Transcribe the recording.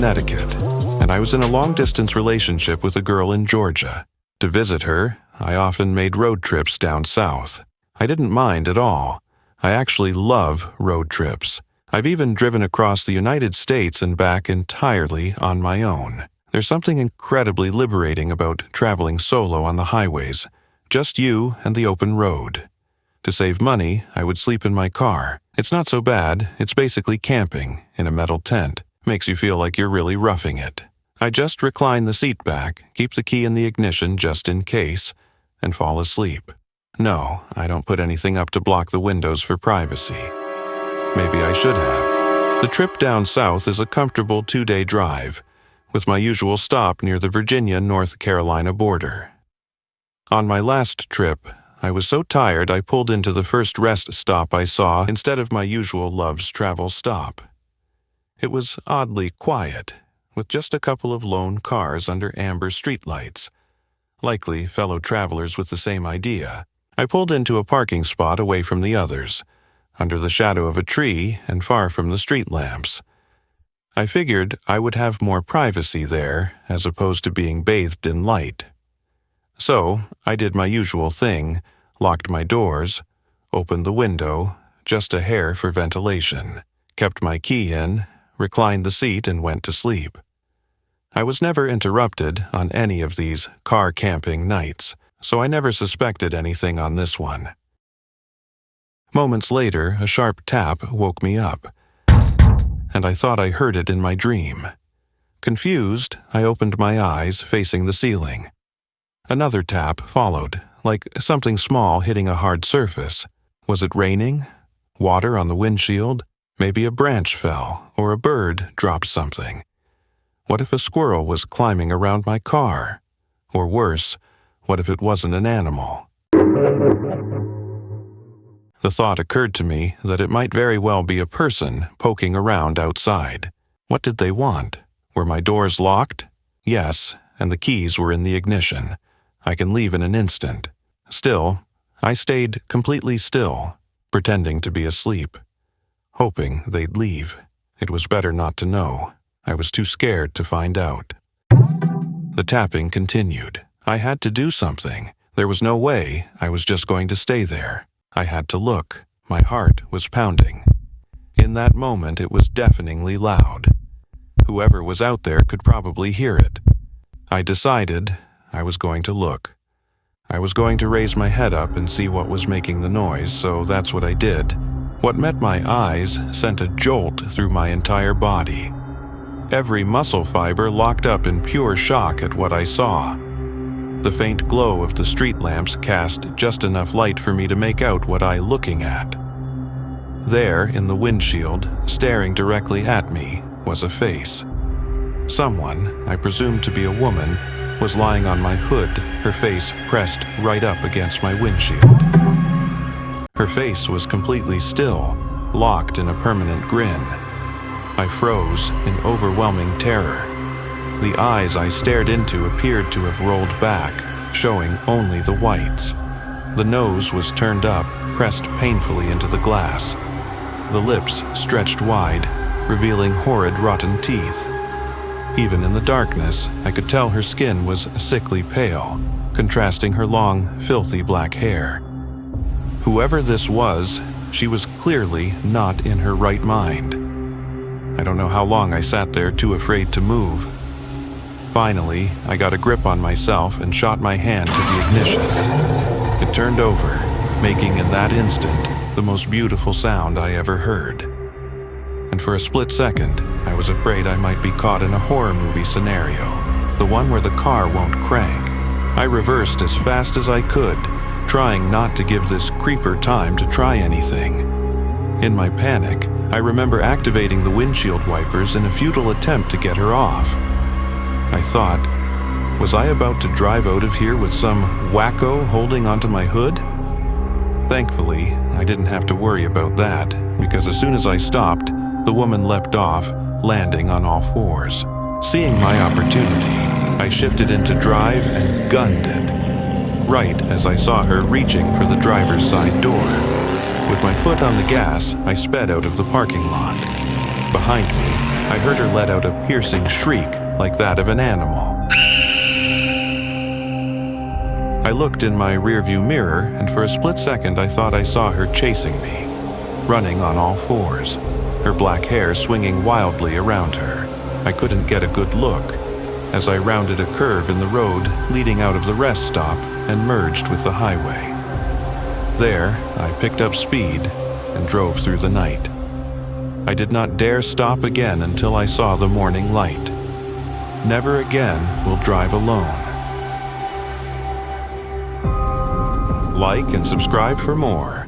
Connecticut, and I was in a long-distance relationship with a girl in Georgia. To visit her, I often made road trips down south. I didn't mind at all. I actually love road trips. I've even driven across the United States and back entirely on my own. There's something incredibly liberating about traveling solo on the highways, just you and the open road. To save money, I would sleep in my car. It's not so bad, it's basically camping in a metal tent. Makes you feel like you're really roughing it. I just recline the seat back, keep the key in the ignition just in case, and fall asleep. No, I don't put anything up to block the windows for privacy. Maybe I should have. The trip down south is a comfortable 2-day drive, with my usual stop near the Virginia-North Carolina border. On my last trip, I was so tired I pulled into the first rest stop I saw instead of my usual Love's Travel stop. It was oddly quiet, with just a couple of lone cars under amber streetlights. Likely fellow travelers with the same idea. I pulled into a parking spot away from the others, under the shadow of a tree and far from the street lamps. I figured I would have more privacy there as opposed to being bathed in light. So I did my usual thing, locked my doors, opened the window, just a hair for ventilation, kept my key in, reclined the seat and went to sleep. I was never interrupted on any of these car camping nights, so I never suspected anything on this one. Moments later, a sharp tap woke me up, and I thought I heard it in my dream. Confused, I opened my eyes, facing the ceiling. Another tap followed, like something small hitting a hard surface. Was it raining? Water on the windshield? Maybe a branch fell, or a bird dropped something. What if a squirrel was climbing around my car? Or worse, what if it wasn't an animal? The thought occurred to me that it might very well be a person poking around outside. What did they want? Were my doors locked? Yes, and the keys were in the ignition. I can leave in an instant. Still, I stayed completely still, pretending to be asleep, hoping they'd leave. It was better not to know. I was too scared to find out. The tapping continued. I had to do something. There was no way I was just going to stay there. I had to look. My heart was pounding. In that moment, it was deafeningly loud. Whoever was out there could probably hear it. I decided I was going to look. I was going to raise my head up and see what was making the noise, so that's what I did. What met my eyes sent a jolt through my entire body. Every muscle fiber locked up in pure shock at what I saw. The faint glow of the street lamps cast just enough light for me to make out what I was looking at. There, in the windshield, staring directly at me, was a face. Someone, I presumed to be a woman, was lying on my hood, her face pressed right up against my windshield. Her face was completely still, locked in a permanent grin. I froze in overwhelming terror. The eyes I stared into appeared to have rolled back, showing only the whites. The nose was turned up, pressed painfully into the glass. The lips stretched wide, revealing horrid rotten teeth. Even in the darkness, I could tell her skin was sickly pale, contrasting her long, filthy black hair. Whoever this was, she was clearly not in her right mind. I don't know how long I sat there too afraid to move. Finally, I got a grip on myself and shot my hand to the ignition. It turned over, making in that instant the most beautiful sound I ever heard. And for a split second, I was afraid I might be caught in a horror movie scenario, the one where the car won't crank. I reversed as fast as I could, trying not to give this creeper time to try anything. In my panic, I remember activating the windshield wipers in a futile attempt to get her off. I thought, was I about to drive out of here with some wacko holding onto my hood? Thankfully, I didn't have to worry about that, because as soon as I stopped, the woman leapt off, landing on all fours. Seeing my opportunity, I shifted into drive and gunned it, right as I saw her reaching for the driver's side door. With my foot on the gas, I sped out of the parking lot. Behind me, I heard her let out a piercing shriek like that of an animal. I looked in my rearview mirror, and for a split second I thought I saw her chasing me, running on all fours, her black hair swinging wildly around her. I couldn't get a good look as I rounded a curve in the road leading out of the rest stop and merged with the highway. There, I picked up speed and drove through the night. I did not dare stop again until I saw the morning light. Never again will drive alone. Like and subscribe for more.